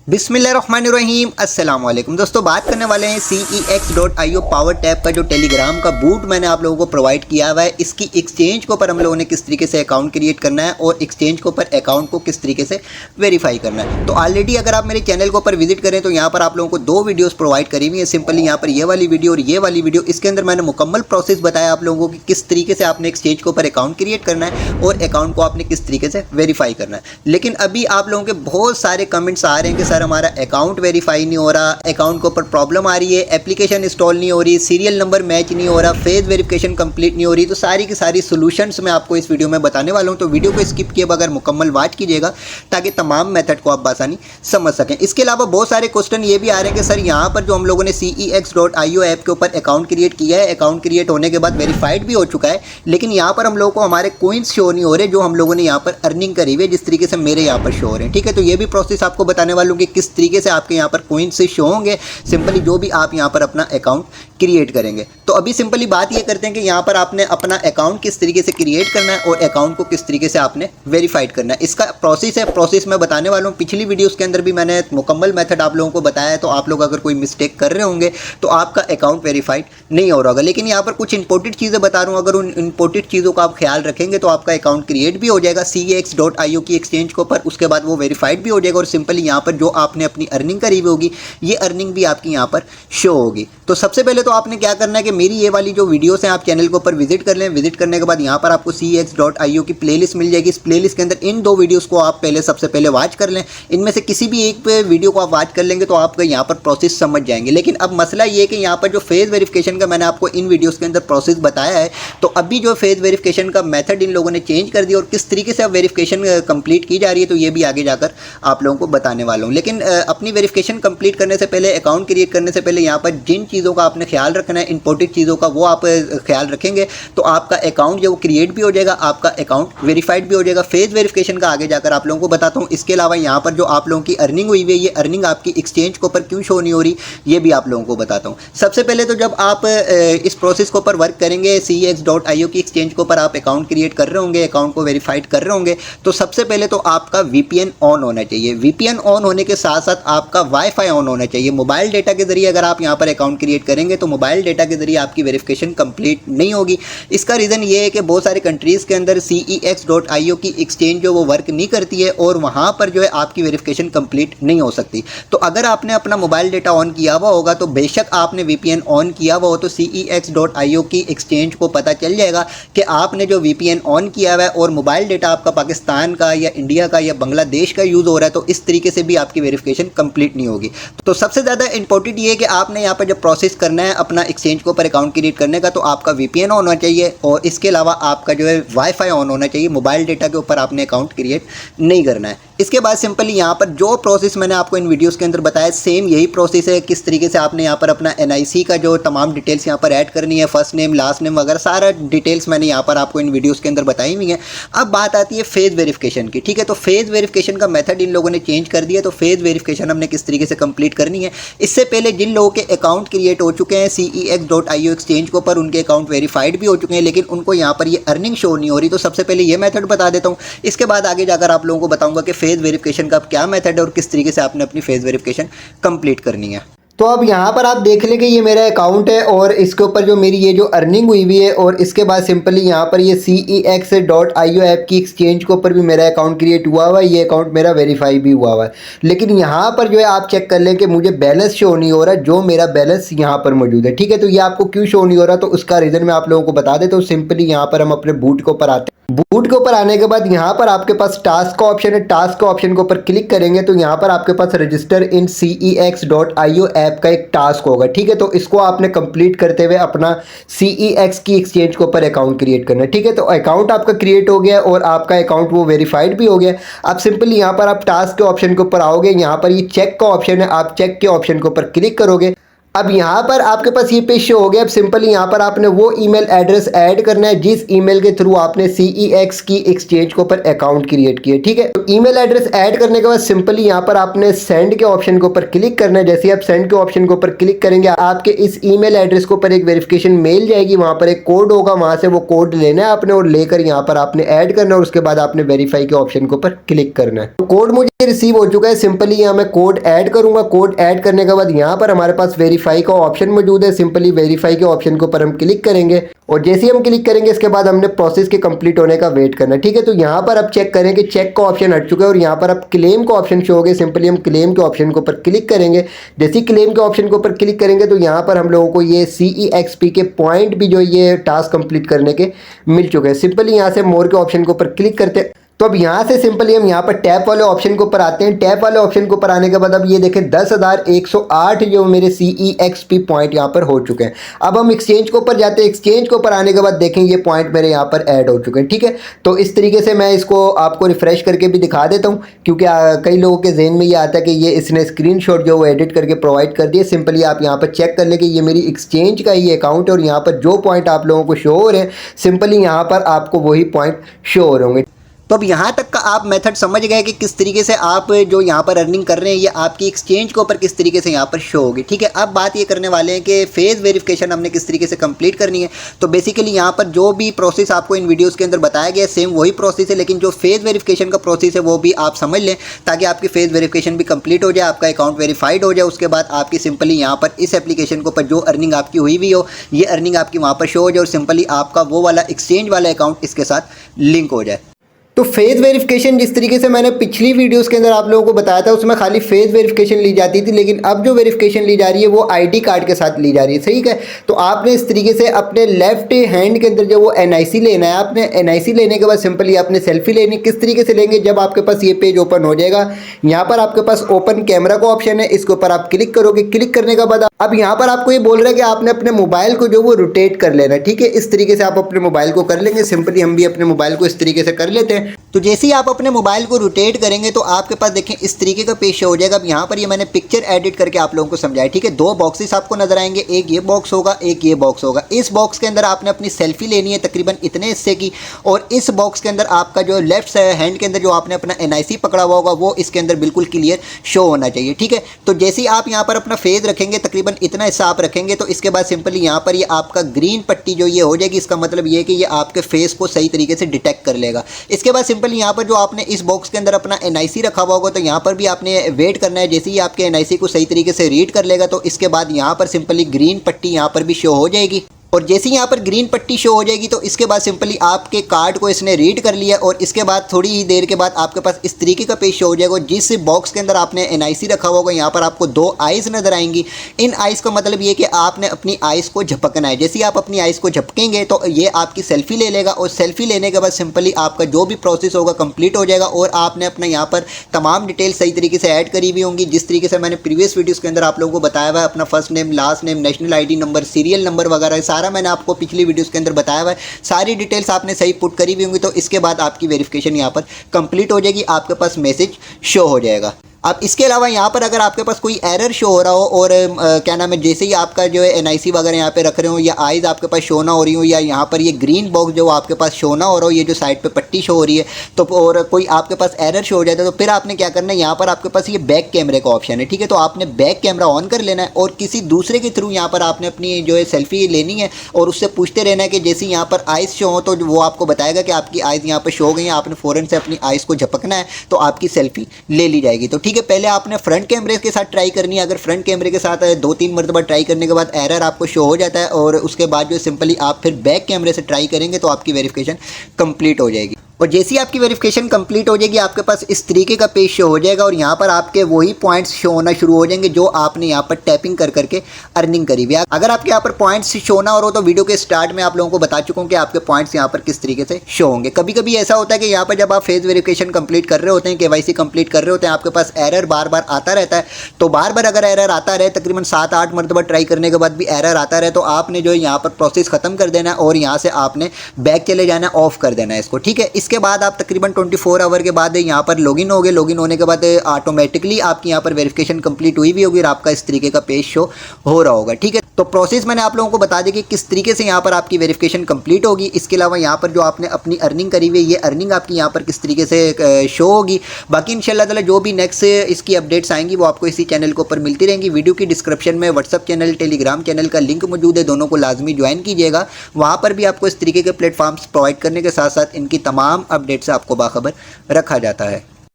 बिस्मिल्लाहिर्रहमानिर्रहीम अस्सलाम वालेकुम दोस्तों, बात करने वाले हैं cex.io पावर टैब का जो टेलीग्राम का बूट मैंने आप लोगों को प्रोवाइड किया हुआ है। इसकी एक्सचेंज के ऊपर हम लोगों ने किस तरीके से अकाउंट क्रिएट करना है और एक्सचेंज के ऊपर अकाउंट को किस तरीके से वेरीफाई करना है। तो ऑलरेडी अगर आप मेरे चैनल के ऊपर विजिट करें तो यहाँ पर आप लोगों को दो वीडियोज़ प्रोवाइड करी हुई है। सिंपली यहाँ पर ये वाली वीडियो और ये वाली वीडियो, इसके अंदर मैंने मुकम्मल प्रोसेस बताया आप लोगों को कि किस तरीके से आपने एक्सचेंज के ऊपर अकाउंट क्रिएट करना है और अकाउंट को आपने किस तरीके से वेरीफाई करना है। लेकिन अभी आप लोगों के बहुत सारे कमेंट्स आ रहे हैं कि सर हमारा अकाउंट वेरीफाई नहीं हो रहा, अकाउंट के ऊपर प्रॉब्लम आ रही है, एप्लीकेशन इंस्टॉल नहीं हो रही, सीरियल नंबर मैच नहीं हो रहा, फेस वेरिफिकेशन कंप्लीट नहीं हो रही। तो सारी की सारी सॉल्यूशंस मैं आपको इस वीडियो में बताने वाला हूं, तो वीडियो को स्किप किए बगैर मुकम्मल वॉच कीजिएगा ताकि तमाम मेथड को आप आसानी समझ सकें। इसके अलावा बहुत सारे क्वेश्चन ये भी आ रहे हैं कि सर यहाँ पर जो हम लोगों ने cex.io ऐप के ऊपर अकाउंट क्रिएट किया है, अकाउंट क्रिएट होने के बाद वेरीफाइड भी हो चुका है, लेकिन यहाँ पर हम लोगों को हमारे कोइंस शो नहीं हो रहे जो हम लोगों ने यहाँ पर अर्निंग करी हुई है, जिस तरीके से मेरे यहाँ पर शो हो रहे हैं। ठीक है, तो ये भी प्रोसेस आपको बताने वाला हूँ कि किस तरीके से आपके यहाँ पर कोइंस से शो होंगे सिंपली जो भी आप यहाँ पर अपना अकाउंट क्रिएट करेंगे। तो अभी सिंपली बात ये करते हैं कि यहाँ पर आपने अपना अकाउंट किस तरीके से क्रिएट करना है और अकाउंट को किस तरीके से आपने वेरीफाइड करना है। इसका प्रोसेस है, प्रोसेस मैं बताने वाला हूँ। पिछली वीडियोस के अंदर भी मैंने मुकम्मल मेथड आप लोगों को बताया है, तो आप लोग अगर कोई मिस्टेक कर रहे होंगे तो आपका अकाउंट वेरीफाइड नहीं हो रहा होगा। लेकिन यहाँ पर कुछ इंपॉर्टेंट चीज़ें बता रहा हूँ, अगर उन इंपॉर्टेंट चीज़ों का आप ख्याल रखेंगे तो आपका अकाउंट क्रिएट भी हो जाएगा cex.io की एक्सचेंज के ऊपर, उसके बाद वो वेरीफाइड भी हो जाएगा और सिंपली यहाँ पर जो आपने अपनी अर्निंग करी हुई होगी ये अर्निंग भी आपकी यहाँ पर शो होगी। तो सबसे पहले तो आपने क्या करना है कि मेरी ये वाली जो वीडियोस हैं आप चैनल के ऊपर विजिट कर लें। विजिट करने के बाद यहाँ पर आपको cex.io की प्लेलिस्ट मिल जाएगी। इस प्लेलिस्ट के अंदर इन दो वीडियोस को आप सबसे पहले वॉच कर लें। इनमें से किसी भी एक वीडियो को आप वॉच कर लेंगे तो आपका यहाँ पर प्रोसेस समझ जाएंगे। लेकिन अब मसला ये है कि यहाँ पर जो फेस वेरिफिकेशन का मैंने आपको इन वीडियोज़ के अंदर प्रोसेस बताया है, तो अभी जो फेस वेरिफिकेशन का मेथड इन लोगों ने चेंज कर दिया और किस तरीके से अब वेरिफिकेशन कंप्लीट की जा रही है, तो ये भी आगे जाकर आप लोगों को बताने वाला हूँ। लेकिन अपनी वेरिफिकेशन कंप्लीट करने से पहले, अकाउंट क्रिएट करने से पहले यहाँ पर जिन चीज़ों का आपने ख्याल रखना है, इंपॉर्टेंट चीज़ों का, वो आप ख्याल रखेंगे तो आपका अकाउंट जो क्रिएट भी हो जाएगा, आपका अकाउंट वेरीफाइड भी हो जाएगा। फेस वेरिफिकेशन का आगे जाकर आप लोगों को बताता हूँ। इसके अलावा यहाँ पर जो आप लोगों की अर्निंग हुई है, ये अर्निंग आपकी एक्सचेंज के ऊपर क्यों शो नहीं हो रही, ये भी आप लोगों को बताता हूँ। सबसे पहले तो जब आप इस प्रोसेस के ऊपर वर्क करेंगे, cex.io की एक्सचेंज के ऊपर आप अकाउंट क्रिएट कर रहे होंगे, अकाउंट को वेरीफाइड कर रहे होंगे, तो सबसे पहले तो आपका VPN ऑन होना चाहिए। VPN ऑन होने के साथ साथ आपका वाईफाई ऑन होना चाहिए। मोबाइल डेटा के जरिए अगर आप यहाँ पर अकाउंट क्रिएट करेंगे तो मोबाइल डेटा के जरिए आपकी वेरिफिकेशन कंप्लीट नहीं होगी। इसका रीज़न ये है कि बहुत सारे कंट्रीज़ के अंदर cex.io की एक्सचेंज जो वो वर्क नहीं करती है और वहाँ पर जो है आपकी वेरिफिकेशन कंप्लीट नहीं हो सकती। तो अगर आपने अपना मोबाइल डेटा ऑन किया हुआ होगा तो बेशक आपने VPN ऑन किया हुआ हो तो cex.io की एक्सचेंज को पता चल जाएगा कि आपने जो VPN ऑन किया हुआ है और मोबाइल डेटा आपका पाकिस्तान का या इंडिया का या बांग्लादेश का यूज़ हो रहा है, तो इस तरीके से भी आपकी वेरिफिकेशन कंप्लीट नहीं होगी। तो सबसे ज़्यादा इंपॉर्टेंट ये है कि आपने यहाँ पर जब प्रोसेस करना है अपना एक्सचेंज के ऊपर अकाउंट क्रिएट करने का, तो आपका VPN ऑन होना चाहिए और इसके अलावा आपका जो है वाईफाई ऑन होना चाहिए। मोबाइल डेटा के ऊपर आपने अकाउंट क्रिएट नहीं करना है। इसके बाद सिंपली यहाँ पर जो प्रोसेस मैंने आपको इन वीडियोस के अंदर बताया, सेम यही प्रोसेस है। किस तरीके से आपने यहाँ पर अपना NIC का जो तमाम डिटेल्स यहाँ पर ऐड करनी है, फर्स्ट नेम, लास्ट नेम वगैरह सारा डिटेल्स मैंने यहाँ पर आपको इन वीडियोस के अंदर बताई हुई है। अब बात आती है फेस वेरिफिकेशन की। ठीक है, तो फेस वेरिफिकेशन का मेथड इन लोगों ने चेंज कर दिया। तो फेस वेरिफिकेशन हमने किस तरीके से कंप्लीट करनी है, इससे पहले जिन लोगों के अकाउंट क्रिएट हो चुके हैं cex.io एक्सचेंज के ऊपर, उनके अकाउंट वेरीफाइड भी हो चुके हैं लेकिन उनको यहाँ पर ये अर्निंग शो नहीं हो रही, तो सबसे पहले ये मेथड बता देता हूँ। इसके बाद आगे जाकर आप लोगों को बताऊंगा कि फेस वेरिफिकेशन का क्या मेथड है और किस तरीके से आपने अपनी फेस वेरिफिकेशन कंप्लीट करनी है। तो अब यहाँ पर आप देख लें कि ये मेरा अकाउंट है और इसके ऊपर जो मेरी ये जो अर्निंग हुई हुई है, और इसके बाद सिंपली यहाँ पर ये cex.io ऐप की एक्सचेंज के ऊपर भी मेरा अकाउंट क्रिएट हुआ हुआ है। ये अकाउंट मेरा वेरीफाई भी हुआ हुआ है, लेकिन यहाँ पर जो है आप चेक कर लें कि मुझे बैलेंस शो नहीं हो रहा जो मेरा बैलेंस यहाँ पर मौजूद है। ठीक है, तो ये आपको क्यों शो नहीं हो रहा, तो उसका रीज़न मैं आप लोगों को बता देता हूँ। सिंपली यहाँ पर हम अपने बूट के ऊपर आते हैं। बूट के ऊपर आने के बाद यहाँ पर आपके पास टास्क का ऑप्शन है। टास्क का ऑप्शन के ऊपर क्लिक करेंगे तो यहाँ पर आपके पास रजिस्टर इन cex.io ऐप का एक टास्क होगा। ठीक है, तो इसको आपने कंप्लीट करते हुए अपना cex की एक्सचेंज के ऊपर अकाउंट क्रिएट करना है। ठीक है, तो अकाउंट आपका क्रिएट हो गया और आपका अकाउंट वो वेरीफाइड भी हो गया। अब सिंपली यहाँ पर आप टास्क के ऑप्शन के ऊपर आओगे, यहाँ पर ये चेक का ऑप्शन है, आप चेक के ऑप्शन के ऊपर क्लिक करोगे। अब यहाँ पर आपके पास ये पेज शो हो गया। अब सिंपली यहाँ पर आपने वो ईमेल एड्रेस ऐड करना है जिस ईमेल के थ्रू आपने CEX की एक्सचेंज के ऊपर अकाउंट क्रिएट किया, ठीक है। तो ईमेल एड्रेस ऐड करने के बाद सिंपली यहाँ पर आपने सेंड के ऑप्शन के ऊपर क्लिक करना है। जैसे आप सेंड के ऑप्शन के ऊपर क्लिक करेंगे आपके इस ईमेल एड्रेस के ऊपर एक वेरिफिकेशन मेल जाएगी, वहां पर एक कोड होगा, वहां से वो कोड लेना है आपने और लेकर यहाँ पर आपने ऐड करना है और उसके बाद आपने वेरीफाई के ऑप्शन के ऊपर क्लिक करना है। तो कोड मुझे रिसीव हो चुका है। सिंपली यहाँ मैं कोड ऐड करूंगा। कोड ऐड करने के बाद यहाँ पर हमारे पास वेरीफाई का ऑप्शन मौजूद है। सिंपली वेरीफाई के ऑप्शन के ऊपर हम क्लिक करेंगे और जैसे ही हम क्लिक करेंगे इसके बाद हमने प्रोसेस के कंप्लीट होने का वेट करना है, ठीक है। तो यहाँ पर आप चेक करें कि चेक का ऑप्शन हट चुका है और यहाँ पर आप क्लेम का ऑप्शन शो हो गया। सिंपली हम क्लेम के ऑप्शन के ऊपर क्लिक करेंगे। जैसे ही क्लेम के ऑप्शन के ऊपर क्लिक करेंगे तो यहाँ पर हम लोगों को ये CEXP के पॉइंट भी जो ये टास्क कंप्लीट करने के मिल चुके हैं। सिंपली यहाँ से मोर के ऑप्शन के ऊपर क्लिक करते हैं। तो अब यहाँ से सिंपली हम यहाँ पर टैप वाले ऑप्शन के ऊपर आते हैं। टैप वाले ऑप्शन के ऊपर आने के बाद अब ये देखें 10,108 जो मेरे CEXP पॉइंट यहाँ पर हो चुके हैं। अब हम एक्सचेंज के ऊपर जाते हैं। एक्सचेंज के ऊपर आने के बाद देखें ये पॉइंट मेरे यहाँ पर ऐड हो चुके हैं, ठीक है। तो इस तरीके से मैं इसको आपको रिफ्रेश करके भी दिखा देता हूँ क्योंकि कई लोगों के जहन में ये आता है कि ये इसने स्क्रीनशॉट जो वो एडिट करके प्रोवाइड कर दिए। सिंपली आप यहाँ पर चेक कर लें कि ये मेरी एक्सचेंज का ये अकाउंट है और यहाँ पर जो पॉइंट आप लोगों को शो हो रहे हैं सिंपली यहाँ पर आपको वही पॉइंट शो हो रहे होंगे। तो अब यहाँ तक का आप मेथड समझ गए कि किस तरीके से आप जो यहाँ पर अर्निंग कर रहे हैं ये आपकी एक्सचेंज के ऊपर किस तरीके से यहाँ पर शो होगी, ठीक है। अब बात ये करने वाले हैं कि फेस वेरिफिकेशन हमने किस तरीके से कंप्लीट करनी है। तो बेसिकली यहाँ पर जो भी प्रोसेस आपको इन वीडियोस के अंदर बताया गया है सेम वही प्रोसेस है, लेकिन जो फेस वेरिफिकेशन का प्रोसेस है वो भी आप समझ लें ताकि आपकी फेस वेरिफिकेशन भी कंप्लीट हो जाए, आपका अकाउंट वेरीफाइड हो जाए। उसके बाद आपकी सिंपली यहाँ पर इस एप्लीकेशन के ऊपर जो अर्निंग आपकी हुई भी हो ये अर्निंग आपकी वहाँ पर शो हो जाए और सिंपली आपका वो वाला एक्सचेंज वाला अकाउंट इसके साथ लिंक हो जाए। तो फेस वेरिफिकेशन जिस तरीके से मैंने पिछली वीडियोस के अंदर आप लोगों को बताया था उसमें खाली फेस वेरिफिकेशन ली जाती थी, लेकिन अब जो वेरिफिकेशन ली जा रही है वो आईडी कार्ड के साथ ली जा रही है, सही है। तो आपने इस तरीके से अपने लेफ्ट हैंड के अंदर जो वो NIC लेना है, आपने NIC लेने के बाद सिंपली आपने सेल्फी लेनी। किस तरीके से लेंगे, जब आपके पास ये पेज ओपन हो जाएगा यहाँ पर आपके पास ओपन कैमरा का ऑप्शन है, इसके ऊपर आप क्लिक करोगे। क्लिक करने के बाद अब यहाँ पर आपको ये बोल रहा है कि आपने अपने मोबाइल को जो वो रोटेट कर लेना है, ठीक है। इस तरीके से आप अपने मोबाइल को कर लेंगे। सिंपली हम भी अपने मोबाइल को इस तरीके से कर लेते हैं। तो जैसे ही आप अपने मोबाइल को रोटेट करेंगे तो आपके पास देखें इस तरीके का पेज शो हो जाएगा। अब यहाँ पर ये मैंने पिक्चर एडिट करके आप लोगों को समझाया, ठीक है। दो बॉक्सेस आपको नजर आएंगे, एक ये बॉक्स होगा, एक ये बॉक्स होगा। इस बॉक्स के अंदर आपने अपनी सेल्फी लेनी है तकरीबन इतने हिस्से की, और इस बॉक्स के अंदर आपका जो लेफ्ट हैंड के अंदर जो आपने अपना NIC पकड़ा हुआ होगा वो इसके अंदर बिल्कुल क्लियर शो होना चाहिए, ठीक है। तो जैसे ही आप यहाँ पर अपना फेस रखेंगे तकरीबन इतना हिस्सा आप रखेंगे तो इसके बाद सिंपली यहाँ पर ये आपका ग्रीन पट्टी जो ये हो जाएगी, इसका मतलब ये है कि ये आपके फेस को सही तरीके से डिटेक्ट कर लेगा। इसके बाद सिंपली यहाँ पर जो आपने इस बॉक्स के अंदर अपना NIC रखा हुआ होगा तो यहाँ पर भी आपने वेट करना है। जैसे ही आपके NIC को सही तरीके से रीड कर लेगा तो इसके बाद यहाँ पर सिंपली ग्रीन पट्टी यहाँ पर भी शो हो जाएगी, और जैसे ही यहाँ पर ग्रीन पट्टी शो हो जाएगी तो इसके बाद सिंपली आपके कार्ड को इसने रीड कर लिया और इसके बाद थोड़ी ही देर के बाद आपके पास इस तरीके का पेज शो हो जाएगा। जिस बॉक्स के अंदर आपने NIC रखा होगा यहाँ पर आपको दो आइज़ नजर आएंगी। इन आइज़ का मतलब ये कि आपने अपनी आइज़ को झपकना है। जैसे ही आप अपनी आइज़ को झपकेंगे तो ये आपकी सेल्फी ले लेगा और सेल्फी लेने के बाद सिंपली आपका जो भी प्रोसेस होगा कंप्लीट हो जाएगा और आपने अपना यहाँ पर तमाम डिटेल सही तरीके से ऐड करी हुई होंगी जिस तरीके से मैंने प्रीवियस वीडियोज़ के अंदर आप लोगों को बताया हुआ है। अपना first name, last name, national ID number, serial number वगैरह सारा मैंने आपको पिछली वीडियोस के अंदर बताया हुआ है। सारी डिटेल्स आपने सही पुट करी हुई होंगी तो इसके बाद आपकी वेरिफिकेशन यहाँ पर कंप्लीट हो जाएगी, आपके पास मैसेज शो हो जाएगा। अब इसके अलावा यहाँ पर अगर आपके पास कोई एरर शो हो रहा हो और क्या नाम है, जैसे ही आपका जो है NIC वगैरह यहाँ पे रख रहे हो या आइज़ आपके पास शो ना हो रही हो या यहाँ पर ये ग्रीन बॉक्स जो आपके पास शो ना हो रहा हो, ये जो साइड पे पट्टी शो हो रही है तो और कोई आपके पास एरर शो हो जाता है तो फिर आपने क्या करना है, यहाँ पर आपके पास ये बैक कैमरे का ऑप्शन है, ठीक है। तो आपने बैक कैमरा ऑन कर लेना है और किसी दूसरे के थ्रू यहाँ पर आपने अपनी जो है सेल्फी लेनी है और उससे पूछते रहना है कि जैसे यहाँ पर आइज़ शो हो तो वो आपको बताएगा कि आपकी आइज़ यहाँ पर शो हो गई है, आपने फ़ौरन से अपनी आइज़ को झपकना है तो आपकी सेल्फी ले ली जाएगी। तो ठीक है, पहले आपने फ्रंट कैमरे के साथ ट्राई करनी है। अगर फ्रंट कैमरे के साथ 2-3 मरतबा ट्राई करने के बाद एरर आपको शो हो जाता है और उसके बाद जो सिंपली आप फिर बैक कैमरे से ट्राई करेंगे तो आपकी वेरिफिकेशन कंप्लीट हो जाएगी। और जैसे ही आपकी वेरिफिकेशन कंप्लीट हो जाएगी आपके पास इस तरीके का पेज शो हो जाएगा और यहाँ पर आपके वही पॉइंट्स शो होना शुरू हो जाएंगे जो आपने यहाँ पर टैपिंग कर करके अर्निंग करी हुई है। अगर आपके यहाँ पर पॉइंट्स शो ना हो रहा तो वीडियो के स्टार्ट में आप लोगों को बता चुका हूँ कि आपके पॉइंट्स यहाँ पर किस तरीके से शो होंगे। कभी कभी ऐसा होता है कि यहाँ पर जब आप फेस वेरिफिकेशन कंप्लीट कर रहे होते हैं, KYC कंप्लीट कर रहे होते हैं, आपके पास एरर बार बार आता रहता है। तो बार बार अगर एरर आता रहे, तकरीबन 7-8 मरतबा ट्राई करने के बाद भी एरर आता रहे तो आपने जो है यहाँ पर प्रोसेस खत्म कर देना है और यहाँ से आपने बैक चले जाना है, ऑफ कर देना है इसको, ठीक है। इसके बाद आप तकरीबन 24 आवर के बाद यहाँ पर लॉगिन हो गए। लॉगिन होने के बाद ऑटोमेटिकली आपकी यहाँ पर वेरिफिकेशन कंप्लीट हुई भी होगी और आपका इस तरीके का पेज शो हो रहा होगा। ठीक है, तो प्रोसेस मैंने आप लोगों को बता दी कि किस तरीके से यहाँ पर आपकी वेरिफिकेशन कंप्लीट होगी। इसके अलावा यहाँ पर जो आपने अपनी अर्निंग करी हुई है, ये अर्निंग आपकी यहाँ पर किस तरीके से शो होगी। बाकी इंशाल्लाह ताला जो भी नेक्स्ट इसकी अपडेट्स आएंगी वो आपको इसी चैनल के ऊपर मिलती रहेंगी। वीडियो की डिस्क्रिप्शन में व्हाट्सअप चैनल, टेलीग्राम चैनल का लिंक मौजूद है, दोनों को लाजमी ज्वाइन कीजिएगा। वहाँ पर भी आपको इस तरीके के प्लेटफॉर्म्स प्रोवाइड करने के साथ साथ इनकी तमाम अपडेट्स आपको बाखबर रखा जाता है।